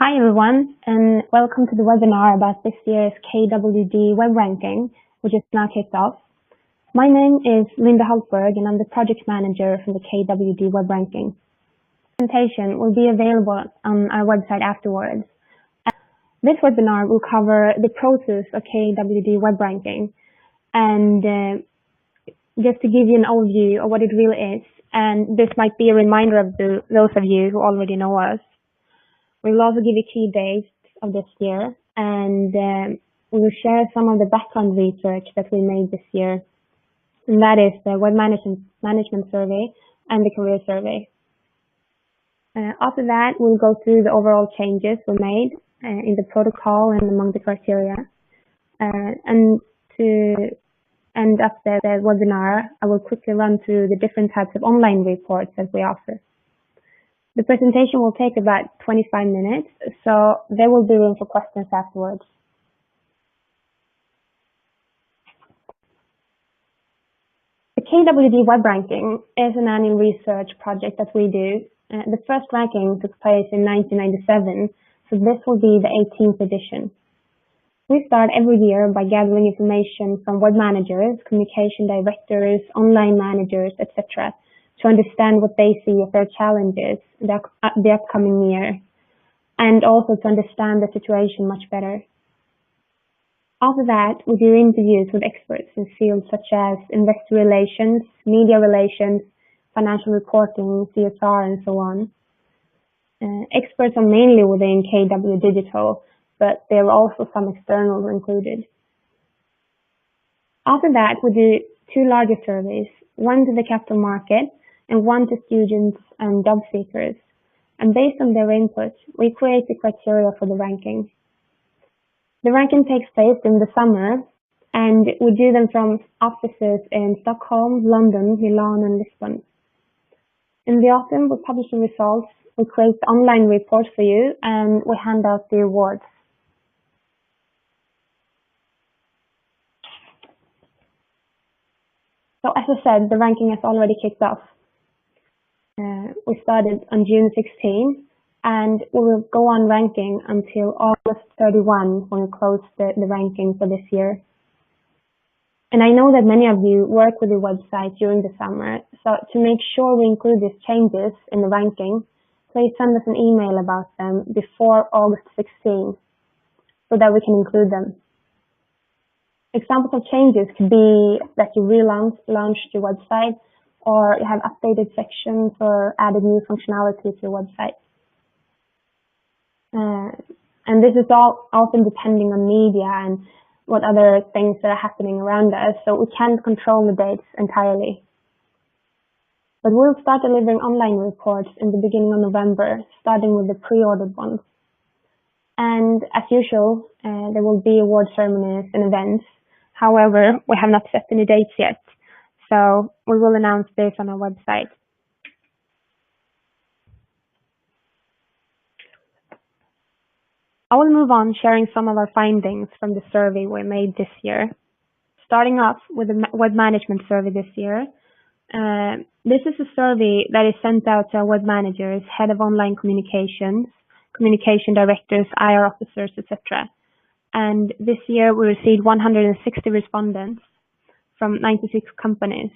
Hi everyone, and welcome to the webinar about this year's KWD Webranking, which is now kicked off. My name is Linda Haltberg, and I'm the project manager for the KWD Webranking. The presentation will be available on our website afterwards. This webinar will cover the process of KWD Webranking, and just to give you an overview of what it really is, and this might be a reminder of those of you who already know us. We will also give you key dates of this year, and we will share some of the background research that we made this year, and that is the Web Management Survey and the Career Survey. After that, we'll go through the overall changes we made in the protocol and among the criteria. And to end up the webinar, I will quickly run through the different types of online reports that we offer. The presentation will take about 25 minutes, so there will be room for questions afterwards. The KWD Webranking is an annual research project that we do. The first ranking took place in 1997, so this will be the 18th edition. We start every year by gathering information from web managers, communication directors, online managers, etc., to understand what they see as their challenges the upcoming year, and also to understand the situation much better. After that, we do interviews with experts in fields such as investor relations, media relations, financial reporting, CSR, and so on. Experts are mainly within KW Digital, but there are also some externals included. After that, we do two larger surveys, one to the capital market and one to students and job seekers. And based on their input, we create the criteria for the ranking. The ranking takes place in the summer, and we do them from offices in Stockholm, London, Milan, and Lisbon. In the autumn, we publish the results, we create the online report for you, and we hand out the awards. So as I said, the ranking has already kicked off. We started on June 16, and we will go on ranking until August 31 when we close the ranking for this year. And I know that many of you work with the website during the summer, so to make sure we include these changes in the ranking, please send us an email about them before August 16 so that we can include them. Examples of changes could be that you relaunched your website, or you have updated sections or added new functionality to your website. And this is all often depending on media and what other things that are happening around us, so we can't control the dates entirely. But we'll start delivering online reports in the beginning of November, starting with the pre-ordered ones. And as usual, there will be award ceremonies and events. However, we have not set any dates yet, so we will announce this on our website. I will move on sharing some of our findings from the survey we made this year. Starting off with the web management survey this year. This is a survey that is sent out to our web managers, head of online communications, communication directors, IR officers, etc. And this year we received 160 respondents from 96 companies.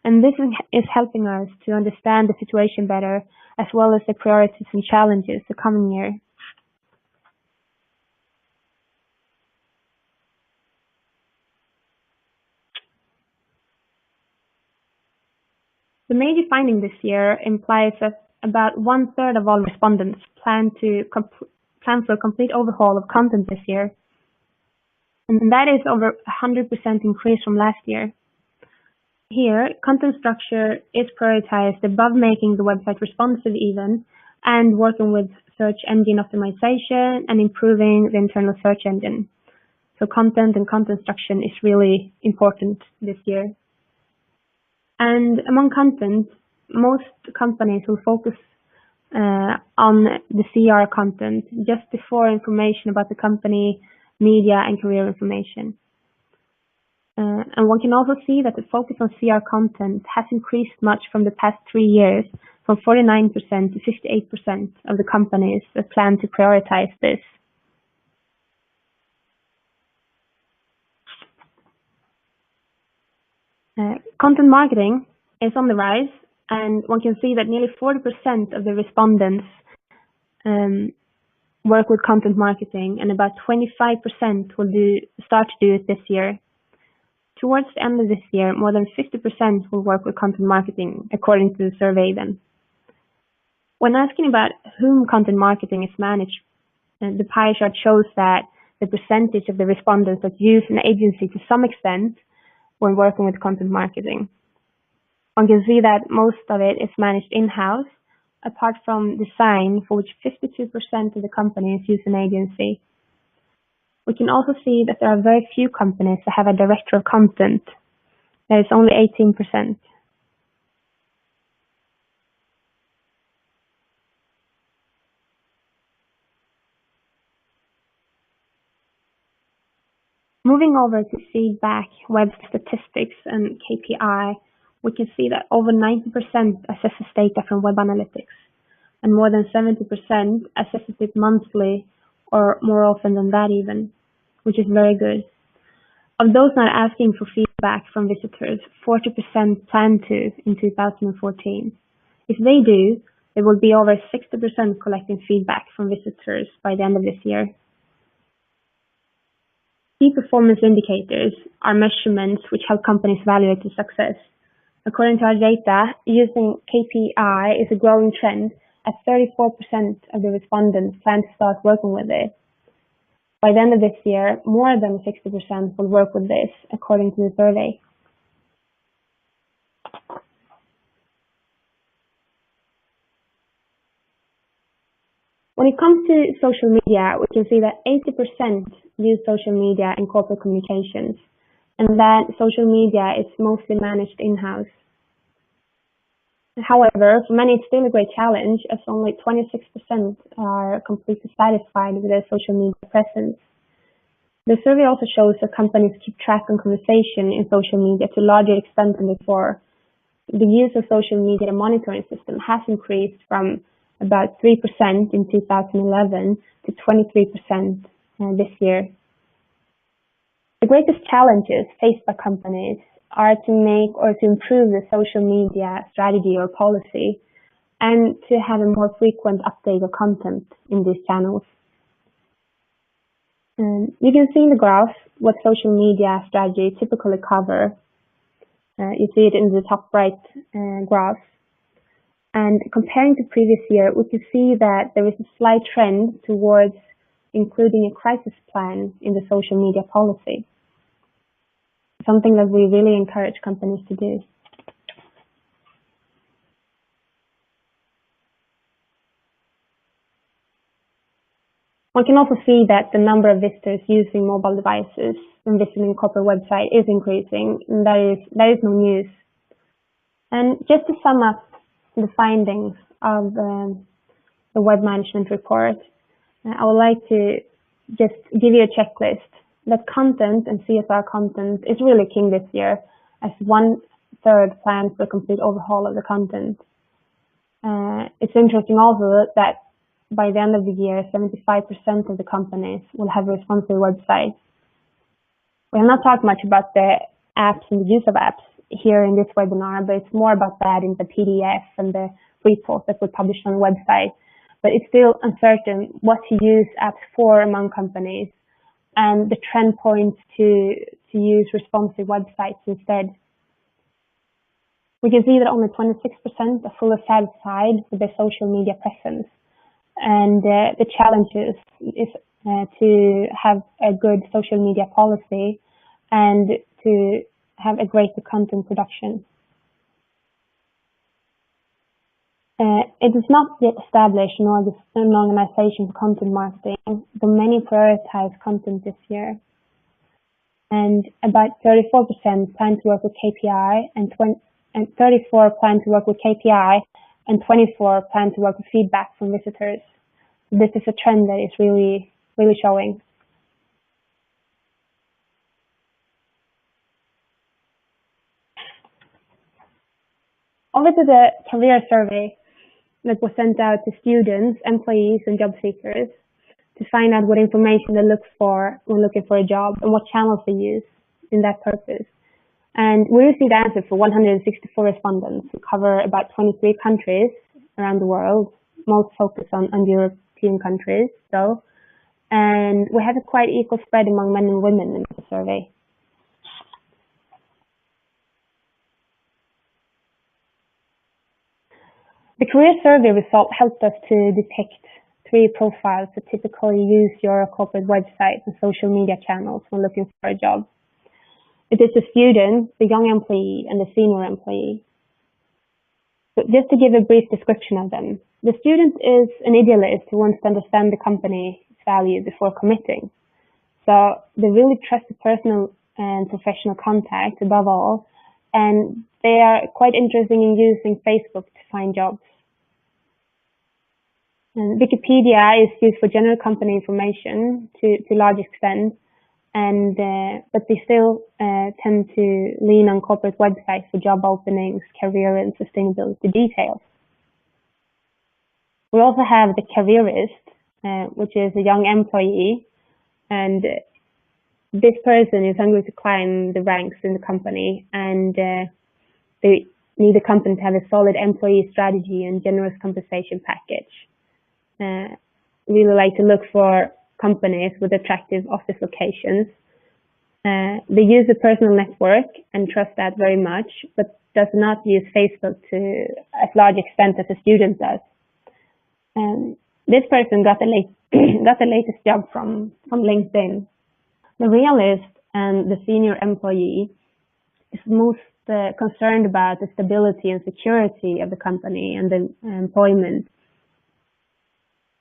And this is helping us to understand the situation better, as well as the priorities and challenges the coming year. The major finding this year implies that about 1/3 of all respondents plan for a complete overhaul of content this year. And that is over 100% increase from last year. Here, content structure is prioritized above making the website responsive even, and working with search engine optimization and improving the internal search engine. So content and content structure is really important this year. And among content, most companies will focus on the CR content just before information about the company, media, and career information. And one can also see that the focus on CR content has increased much from the past 3 years, from 49% to 58% of the companies that plan to prioritize this. Content marketing is on the rise, and one can see that nearly 40% of the respondents work with content marketing, and about 25% will start to do it this year. Towards the end of this year, more than 50% will work with content marketing, according to the survey then. When asking about whom content marketing is managed, the pie chart shows that the percentage of the respondents that use an agency to some extent when working with content marketing. One can see that most of it is managed in-house, apart from design, for which 52% of the companies use an agency. We can also see that there are very few companies that have a director of content. There is only 18%. Moving over to feedback, web statistics, and KPI, we can see that over 90% assesses data from web analytics, and more than 70% assesses it monthly or more often than that even, which is very good. Of those not asking for feedback from visitors, 40% plan to in 2014. If they do, there will be over 60% collecting feedback from visitors by the end of this year. Key performance indicators are measurements which help companies evaluate their success. According to our data, using KPI is a growing trend, as 34% of the respondents plan to start working with it. By the end of this year, more than 60% will work with this, according to the survey. When it comes to social media, we can see that 80% use social media in corporate communications, and that social media is mostly managed in-house. However, for many it's still a great challenge, as only 26% are completely satisfied with their social media presence. The survey also shows that companies keep track on conversation in social media to a larger extent than before. The use of social media monitoring system has increased from about 3% in 2011 to 23% this year. The greatest challenges faced by companies are to make or to improve the social media strategy or policy, and to have a more frequent update of content in these channels. You can see in the graph what social media strategy typically cover. You see it in the top right graph. And comparing to previous year, we can see that there is a slight trend towards including a crisis plan in the social media policy. Something that we really encourage companies to do. One can also see that the number of visitors using mobile devices when visiting corporate website is increasing, and that is no news. And just to sum up the findings of the web management report, I would like to just give you a checklist. That content and CSR content is really king this year, as 1/3 plans for a complete overhaul of the content. It's interesting also that by the end of the year, 75% of the companies will have a responsive website. We have not talked much about the apps and the use of apps here in this webinar, but it's more about that in the PDF and the report that we published on the website. But it's still uncertain what to use apps for among companies, and the trend points to use responsive websites instead. We can see that only 26% are fully satisfied with their social media presence, and the challenges is to have a good social media policy and to have a greater content production. It is not yet established an organization for content marketing, though many prioritize content this year. And about 34% plan to work with KPI, and 34 plan to work with KPI, and 24 plan to work with feedback from visitors. This is a trend that is really showing. Over to the career survey. that was sent out to students, employees, and job seekers to find out what information they look for when looking for a job and what channels they use in that purpose. And we received answers for 164 respondents who cover about 23 countries around the world, most focused on European countries, though. And we have a quite equal spread among men and women in the survey. The career survey result helped us to detect 3 profiles that typically use your corporate website and social media channels when looking for a job. It is the student, the young employee, and the senior employee. So just to give a brief description of them, the student is an idealist who wants to understand the company's value before committing. So they really trust the personal and professional contact above all, and they are quite interested in using Facebook to find jobs. And Wikipedia is used for general company information to a large extent, and but they still tend to lean on corporate websites for job openings, career and sustainability details. We also have the careerist, which is a young employee, and this person is hungry to climb the ranks in the company, and they need the company to have a solid employee strategy and generous compensation package. Really like to look for companies with attractive office locations. They use a personal network and trust that very much, but does not use Facebook to as large extent as a student does. This person got the latest job from LinkedIn. The realist and the senior employee is most concerned about the stability and security of the company and the employment.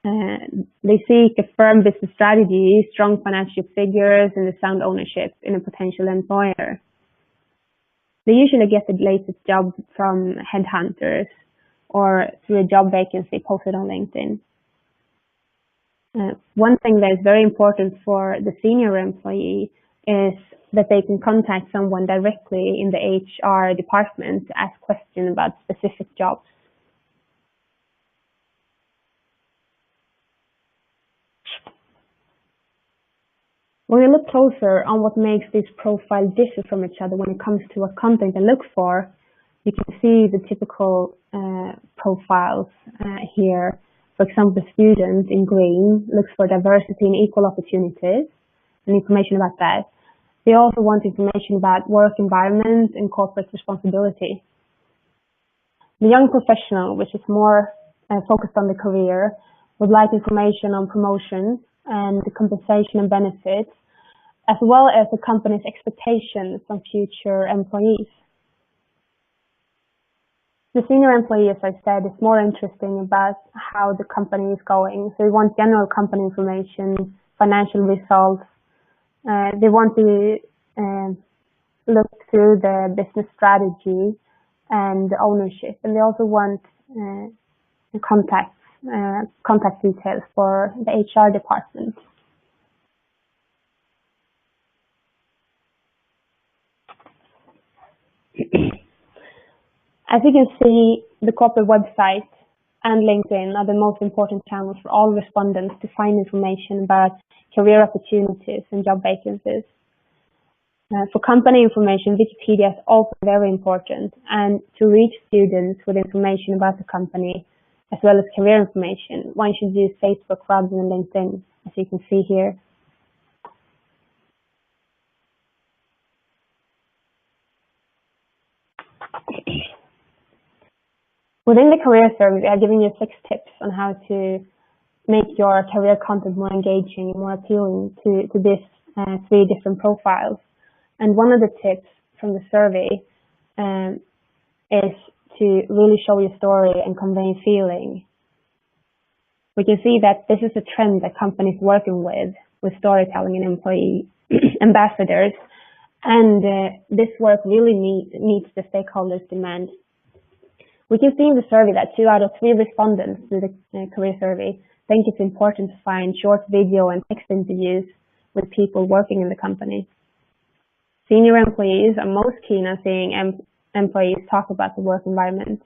They seek a firm business strategy, strong financial figures, and a sound ownership in a potential employer. They usually get the latest job from headhunters or through a job vacancy posted on LinkedIn. One thing that is very important for the senior employee is that they can contact someone directly in the HR department to ask questions about specific jobs. When we look closer on what makes this profile differ from each other when it comes to what content they look for, you can see the typical profiles here. For example, the student in green looks for diversity and equal opportunities and information about that. They also want information about work environment and corporate responsibility. The young professional, which is more focused on the career, would like information on promotions and the compensation and benefits, as well as the company's expectations from future employees. The senior employee, as I said, is more interesting about how the company is going. So they want general company information, financial results. They want to look through the business strategy and the ownership. And they also want contact details for the HR department. As you can see, the corporate website and LinkedIn are the most important channels for all respondents to find information about career opportunities and job vacancies. For company information, Wikipedia is also very important, and to reach students with information about the company, as well as career information, one should use Facebook rather than LinkedIn, as you can see here. Within the career survey, we are giving you 6 tips on how to make your career content more engaging and more appealing to these 3 different profiles. And one of the tips from the survey is to really show your story and convey feeling. We can see that this is a trend that companies working with storytelling and employee ambassadors, and this work really meets the stakeholders' demand. We can see in the survey that 2 out of 3 respondents to the career survey think it's important to find short video and text interviews with people working in the company. Senior employees are most keen on seeing employees talk about the work environment.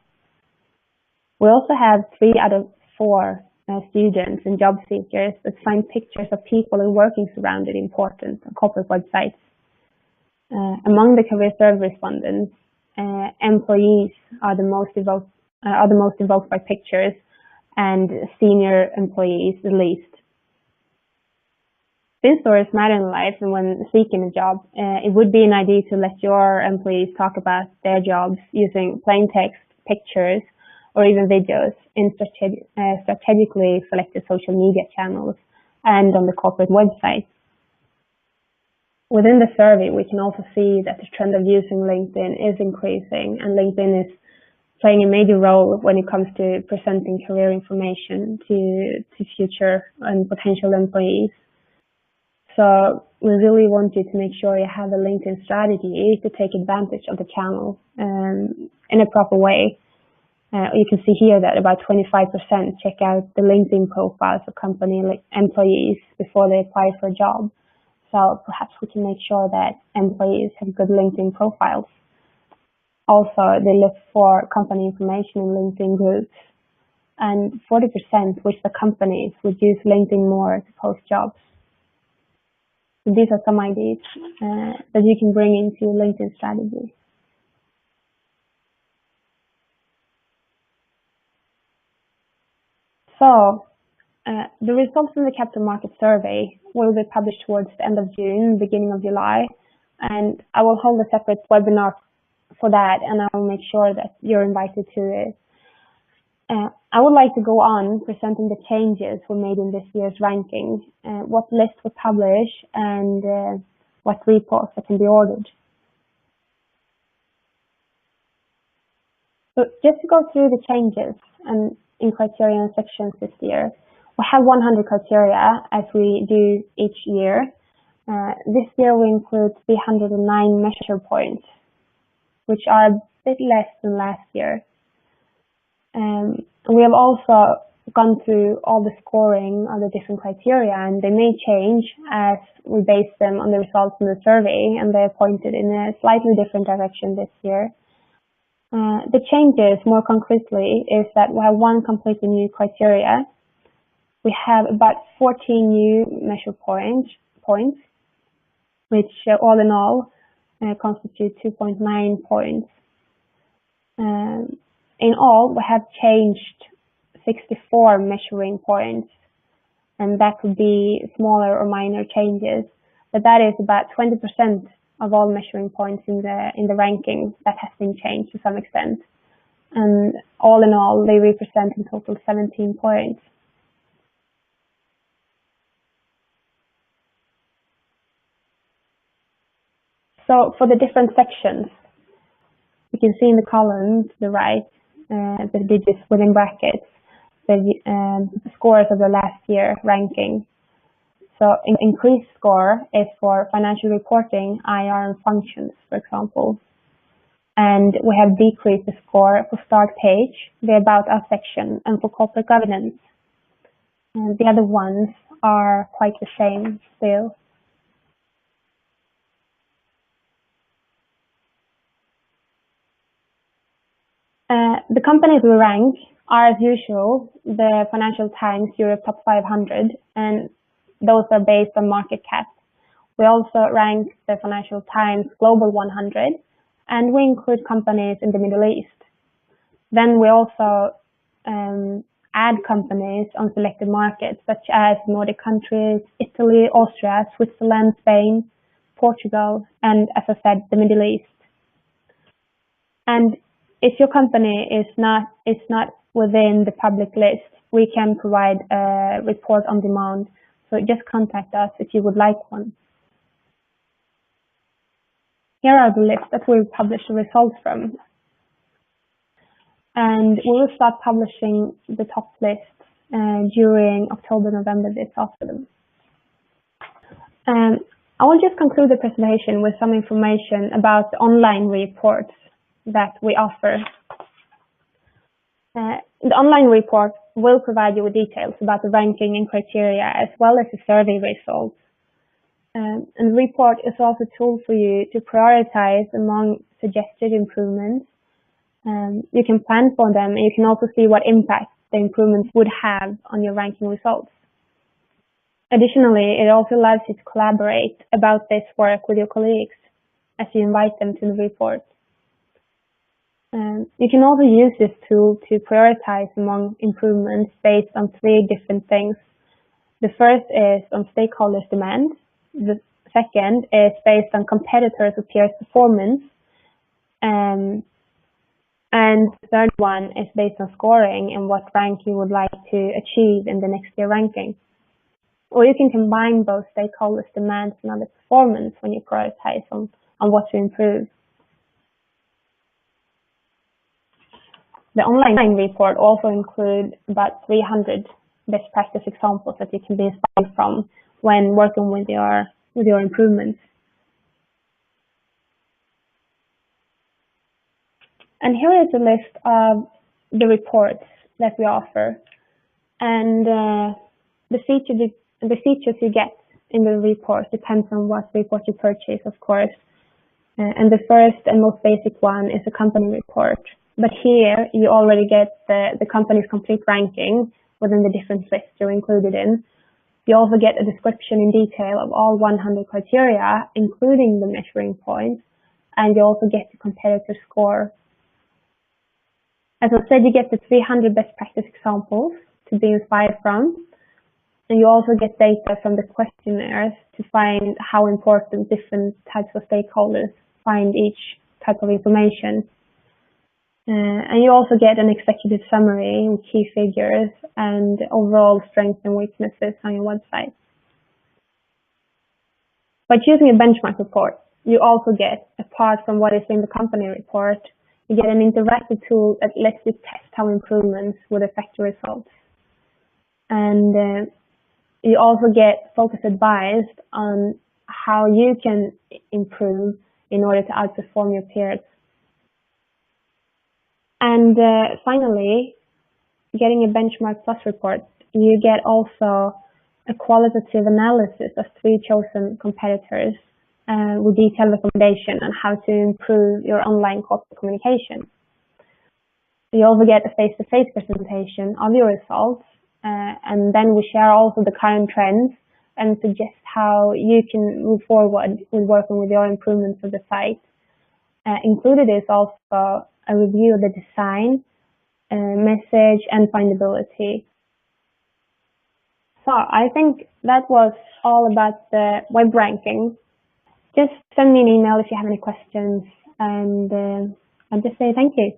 We also have 3 out of 4 students and job seekers that find pictures of people and working surrounded important on corporate websites. Among the career survey respondents, employees are the most evoked by pictures, and senior employees the least. Since stories matter in life and when seeking a job, it would be an idea to let your employees talk about their jobs using plain text, pictures, or even videos in strategically selected social media channels and on the corporate website. Within the survey, we can also see that the trend of using LinkedIn is increasing, and LinkedIn is playing a major role when it comes to presenting career information to future and potential employees. So we really want you to make sure you have a LinkedIn strategy to take advantage of the channel in a proper way. You can see here that about 25% check out the LinkedIn profiles of company employees before they apply for a job. So perhaps we can make sure that employees have good LinkedIn profiles. Also, they look for company information in LinkedIn groups, and 40% wish the companies would use LinkedIn more to post jobs. So these are some ideas that you can bring into your LinkedIn strategy. So the results from the capital market survey will be published towards the end of June, beginning of July, and I will hold a separate webinar for that, and I will make sure that you're invited to it. I would like to go on presenting the changes we made in this year's ranking, what list we publish, and what reports that can be ordered. So just to go through the changes in criteria and sections this year, we have 100 criteria as we do each year. This year we include 309 measure points, which are a bit less than last year. We have also gone through all the scoring of the different criteria, and they may change as we base them on the results from the survey, and they're pointed in a slightly different direction this year. The changes, more concretely, is that we have 1 completely new criteria. We have about 14 new measure points, which all in all constitute 2.9 points. In all, we have changed 64 measuring points, and that could be smaller or minor changes, but that is about 20% of all measuring points in the ranking that has been changed to some extent. And all in all, they represent in total 17 points. So for the different sections, you can see in the column to the right, the digits within brackets, the scores of the last year ranking. So increased score is for financial reporting, IR, and functions, for example. And we have decreased the score for start page, the About Us section, and for corporate governance. And the other ones are quite the same still. The companies we rank are, as usual, the Financial Times Europe Top 500, and those are based on market cap. We also rank the Financial Times Global 100, and we include companies in the Middle East. Then we also add companies on selected markets, such as Nordic countries, Italy, Austria, Switzerland, Spain, Portugal, and, as I said, the Middle East. And if your company is not within the public list, we can provide a report on demand. So just contact us if you would like one. Here are the lists that we'll publish the results from. And we will start publishing the top list during October, November this autumn. I will just conclude the presentation with some information about the online reports that we offer. The online report will provide you with details about the ranking and criteria, as well as the survey results. And the report is also a tool for you to prioritize among suggested improvements You can plan for them, and you can also see what impact the improvements would have on your ranking results. Additionally, it also allows you to collaborate about this work with your colleagues as you invite them to the report. You can also use this tool to prioritize among improvements based on 3 different things. The first is on stakeholders' demand. The second is based on competitors' or peers' performance. And the third one is based on scoring and what rank you would like to achieve in the next year ranking. Or you can combine both stakeholders' demands and other performance when you prioritize on what to improve. The online report also includes about 300 best practice examples that you can be inspired from when working with your improvements. And here is a list of the reports that we offer, and the features you get in the report depends on what report you purchase, of course. And the first and most basic one is a company report. But here you already get the company's complete ranking within the different lists you're included in. You also get a description in detail of all 100 criteria, including the measuring points, and you also get the competitor score. As I said, you get the 300 best practice examples to be inspired from, and you also get data from the questionnaires to find how important different types of stakeholders find each type of information. And you also get an executive summary with key figures and overall strengths and weaknesses on your website. By choosing a benchmark report, you also get, apart from what is in the company report, you get an interactive tool that lets you test how improvements would affect your results. And you also get focused advice on how you can improve in order to outperform your peers. And finally, getting a Benchmark Plus report, you get also a qualitative analysis of 3 chosen competitors with detailed recommendation on how to improve your online corporate communication. You also get a face-to-face presentation of your results, and then we share also the current trends and suggest how you can move forward with working with your improvements of the site. Included is also a review of the design, message, and findability. So I think that was all about the web ranking. Just send me an email if you have any questions, and I'll just say thank you.